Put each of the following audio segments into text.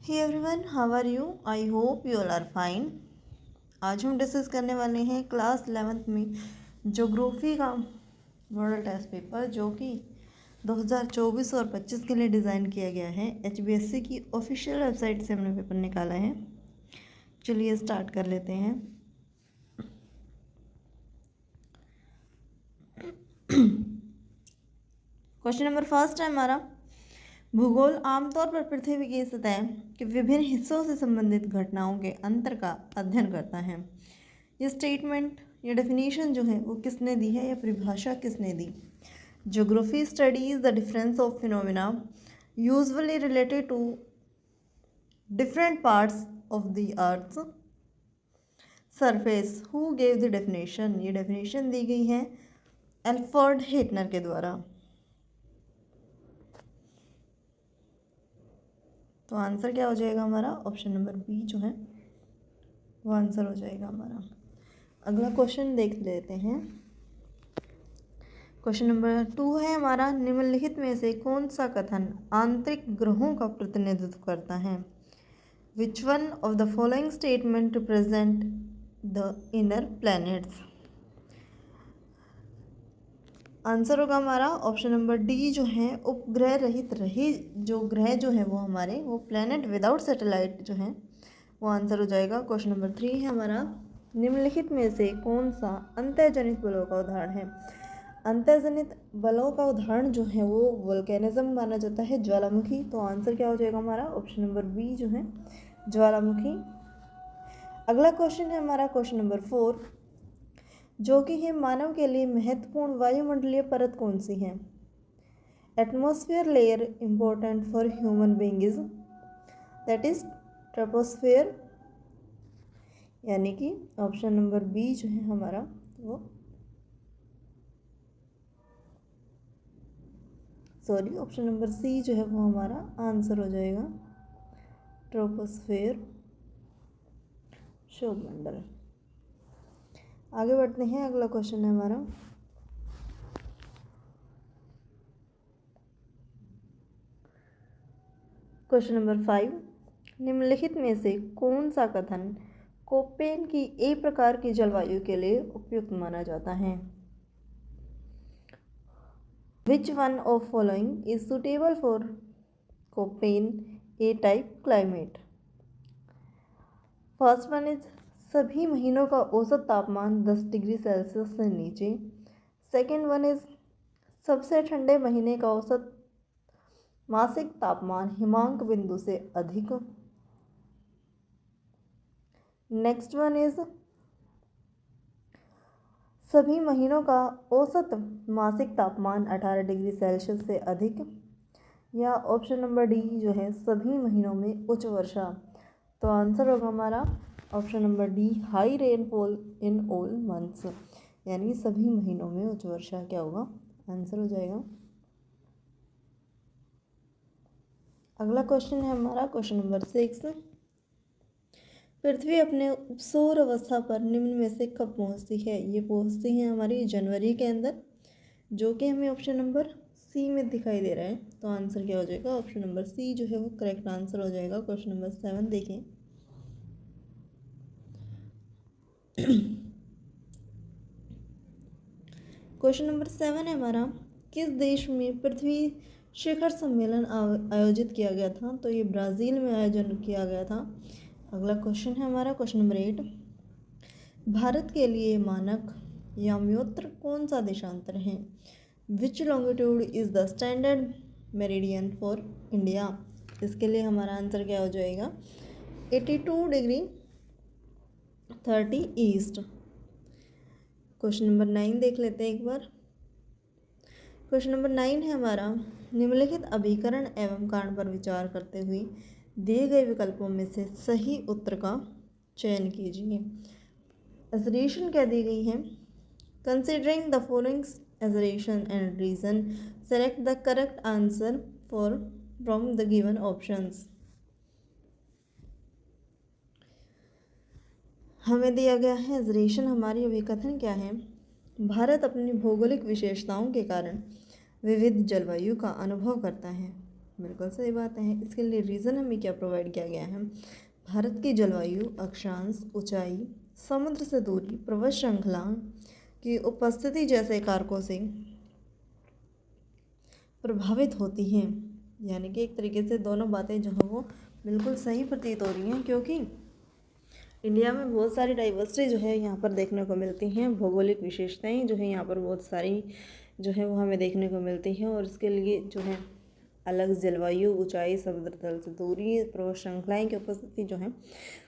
Hey everyone, how are you? I hope you all are fine. आज हम discuss करने वाले हैं क्लास 11th में ज्योग्राफी का मॉडल टेस्ट पेपर, जो कि 2024 और 25 के लिए डिज़ाइन किया गया है। HBSC की ऑफिशियल वेबसाइट से हमने पेपर निकाला है। चलिए स्टार्ट कर लेते हैं। क्वेश्चन नंबर फर्स्ट है हमारा, भूगोल आमतौर पर पृथ्वी की सतह के विभिन्न हिस्सों से संबंधित घटनाओं के अंतर का अध्ययन करता है। ये स्टेटमेंट या डेफिनेशन जो है वो किसने दी है या परिभाषा किसने दी? Geography studies the difference of phenomena usually related to different parts of the earth surface. Who gave the definition? ये डेफिनेशन दी गई है एल्फ्रेड हेटनर के द्वारा। तो आंसर क्या हो जाएगा हमारा? ऑप्शन नंबर बी जो है वो आंसर हो जाएगा हमारा। अगला क्वेश्चन देख लेते हैं। क्वेश्चन नंबर 2 है हमारा, निम्नलिखित में से कौन सा कथन आंतरिक ग्रहों का प्रतिनिधित्व करता है? Which one of the following statement represent the inner planets? Answer होगा हमारा ऑप्शन नंबर डी जो है, उपग्रह रहित जो ग्रह जो है वो हमारे वो प्लैनेट विदाउट सैटेलाइट जो है वो आंसर हो जाएगा। क्वेश्चन नंबर 3 है हमारा, निम्नलिखित में से कौन सा अंतर्जनित बलों का उदाहरण है? अंतर्जनित बलों का उदाहरण जो है वो वोल्केनिज्म माना जाता है, ज्वालामुखी। तो आंसर क्या हो जाएगा हमारा? ऑप्शन नंबर बी जो है ज्वालामुखी। अगला क्वेश्चन है हमारा क्वेश्चन नंबर 4, जो कि है मानव के लिए महत्वपूर्ण वायुमंडलीय परत कौन सी है? Atmosphere layer important for human beings, that is troposphere, यानी कि ऑप्शन नंबर बी जो है हमारा वो ऑप्शन नंबर सी जो है वो हमारा आंसर हो जाएगा, ट्रोपोस्फेयर शोभमंडल। आगे बढ़ते हैं। अगला क्वेश्चन है हमारा क्वेश्चन नंबर 5, निम्नलिखित में से कौन सा कथन कोपेन की ए प्रकार की जलवायु के लिए उपयुक्त माना जाता है? Which one of following is suitable for Koppen A type climate? First one is सभी महीनों का औसत तापमान 10 डिग्री सेल्सियस से नीचे। सेकेंड वन इज सबसे ठंडे महीने का औसत मासिक तापमान हिमांक बिंदु से अधिक। नेक्स्ट वन इज सभी महीनों का औसत मासिक तापमान 18 डिग्री सेल्सियस से अधिक। या ऑप्शन नंबर डी जो है सभी महीनों में उच्च वर्षा। तो आंसर होगा हमारा option number D, high rainfall in all months, यानी सभी महीनों में उच्च वर्षा क्या होगा? आंसर हो जाएगा। अगला क्वेश्चन है हमारा क्वेश्चन नंबर 6, पृथ्वी अपने उपसौर अवस्था पर निम्न में से कब पहुंचती है? ये पहुंचती है हमारी जनवरी के अंदर, जो कि हमें ऑप्शन नंबर सी में दिखाई दे रहा है। तो आंसर क्या हो जाएगा? ऑप्शन नंबर सी जो है वो करेक्ट आंसर हो जाएगा। क्वेश्चन नंबर 7 देखें। क्वेश्चन नंबर 7 है हमारा, किस देश में पृथ्वी शिखर सम्मेलन आयोजित किया गया था? तो ये ब्राज़ील में आयोजन किया गया था। अगला क्वेश्चन है हमारा क्वेश्चन नंबर 8, भारत के लिए मानक याम्योत्र कौन सा देशांतर है? Which longitude is the standard meridian for India? इसके लिए हमारा आंसर क्या हो जाएगा? 82 डिग्री 30 ईस्ट। क्वेश्चन नंबर 9 देख लेते हैं एक बार। क्वेश्चन नंबर 9 है हमारा, निम्नलिखित अभिकरण एवं कारण पर विचार करते हुए दिए गए विकल्पों में से सही उत्तर का चयन कीजिए। असरेशन क्या दी गई है? Considering the following assertion and reason, select the correct answer from the given options. हमें दिया गया है assertion, हमारी अभिकथन क्या है? भारत अपनी भौगोलिक विशेषताओं के कारण विविध जलवायु का अनुभव करता है। बिल्कुल सही बात है। इसके लिए रीज़न हमें क्या प्रोवाइड किया गया है, भारत की जलवायु अक्षांश, ऊंचाई, समुद्र से दूरी, पर्वत श्रृंखला की उपस्थिति जैसे कारकों से प्रभावित होती हैं। यानी कि एक तरीके से दोनों बातें जो हैं वो बिल्कुल सही प्रतीत हो रही हैं, क्योंकि इंडिया में बहुत सारी डाइवर्सिटी जो है यहाँ पर देखने को मिलती हैं। भौगोलिक विशेषताएं जो है यहाँ पर बहुत सारी जो है वो हमें देखने को मिलती हैं, और इसके लिए जो है अलग जलवायु, ऊंचाई, समुद्र तल से दूरी, पर्वत श्रृंखलाएँ की उपस्थिति जो है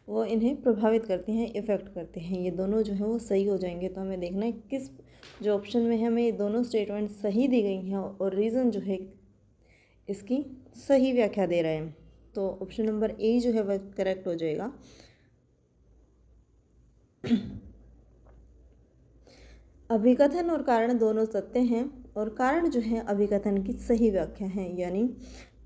वो इन्हें प्रभावित करती हैं, इफ़ेक्ट करते हैं। ये दोनों जो है वो सही हो जाएंगे। तो हमें देखना है किस जो ऑप्शन में हमें ये दोनों स्टेटमेंट सही दी गई हैं और रीज़न जो है इसकी सही व्याख्या दे रहे हैं। तो ऑप्शन नंबर ए जो है वह करेक्ट हो जाएगा। अभिकथन और कारण दोनों सत्य हैं, और कारण जो है अभिकथन की सही व्याख्या है, यानी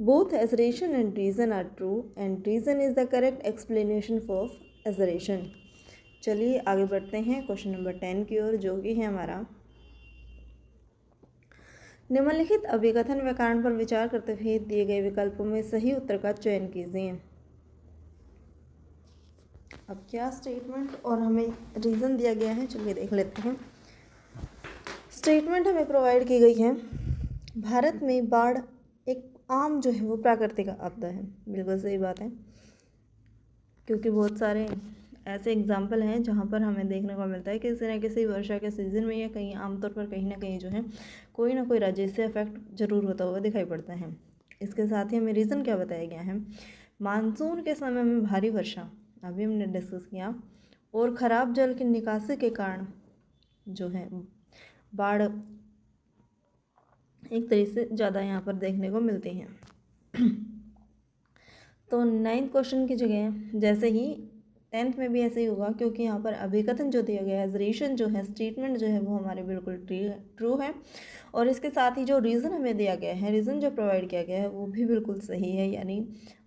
both assertion and reason are true and reason is the correct explanation for assertion. चलिए आगे बढ़ते हैं क्वेश्चन नंबर 10 की ओर, जो कि है हमारा निम्नलिखित अभिकथन व कारण पर विचार करते हुए दिए गए विकल्पों में सही उत्तर का चयन कीजिए। अब क्या स्टेटमेंट और हमें रीज़न दिया गया है, चलिए देख लेते हैं। स्टेटमेंट हमें प्रोवाइड की गई है, भारत में बाढ़ एक आम जो है वो प्राकृतिक आपदा है। बिल्कुल सही बात है, क्योंकि बहुत सारे ऐसे एग्जाम्पल हैं जहाँ पर हमें देखने को मिलता है कि किसी न किसी वर्षा के सीज़न में या कहीं आमतौर पर कहीं ना कहीं जो है कोई ना कोई राज्य से अफेक्ट जरूर होता हुआ दिखाई पड़ता है। इसके साथ ही हमें रीज़न क्या बताया गया है, मानसून के समय में भारी वर्षा, अभी हमने डिस्कस किया, और ख़राब जल की निकासी के कारण जो है बाढ़ एक तरीके से ज़्यादा यहाँ पर देखने को मिलती हैं। तो 9th क्वेश्चन की जगह जैसे ही 10th में भी ऐसे ही होगा, क्योंकि यहाँ पर अभिकथन जो दिया गया है, एसरेशन जो है, स्टेटमेंट जो है वो हमारे बिल्कुल ट्रू है, और इसके साथ ही जो रीज़न हमें दिया गया है, रीज़न जो प्रोवाइड किया गया है वो भी बिल्कुल सही है। यानी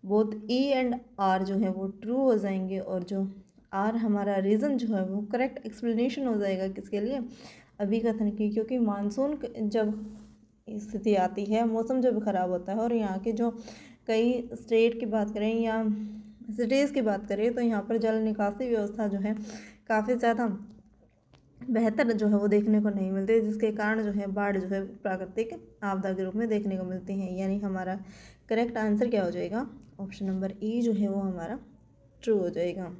बोथ ई एंड आर जो है वो ट्रू हो जाएंगे, और जो आर हमारा रीज़न जो है वो करेक्ट एक्सप्लेनेशन हो जाएगा किसके लिए, अभिकथन की। क्योंकि मानसून जब स्थिति आती है, मौसम जब ख़राब होता है, और यहाँ के जो कई स्टेट की बात करें या सिटीज़ की बात करें, तो यहाँ पर जल निकासी व्यवस्था जो है काफ़ी ज़्यादा बेहतर जो है वो देखने को नहीं मिलती, जिसके कारण जो है बाढ़ जो है प्राकृतिक आपदा के रूप में देखने को मिलती हैं। यानी हमारा करेक्ट आंसर क्या हो जाएगा, ऑप्शन नंबर ई जो है वो हमारा ट्रू हो जाएगा।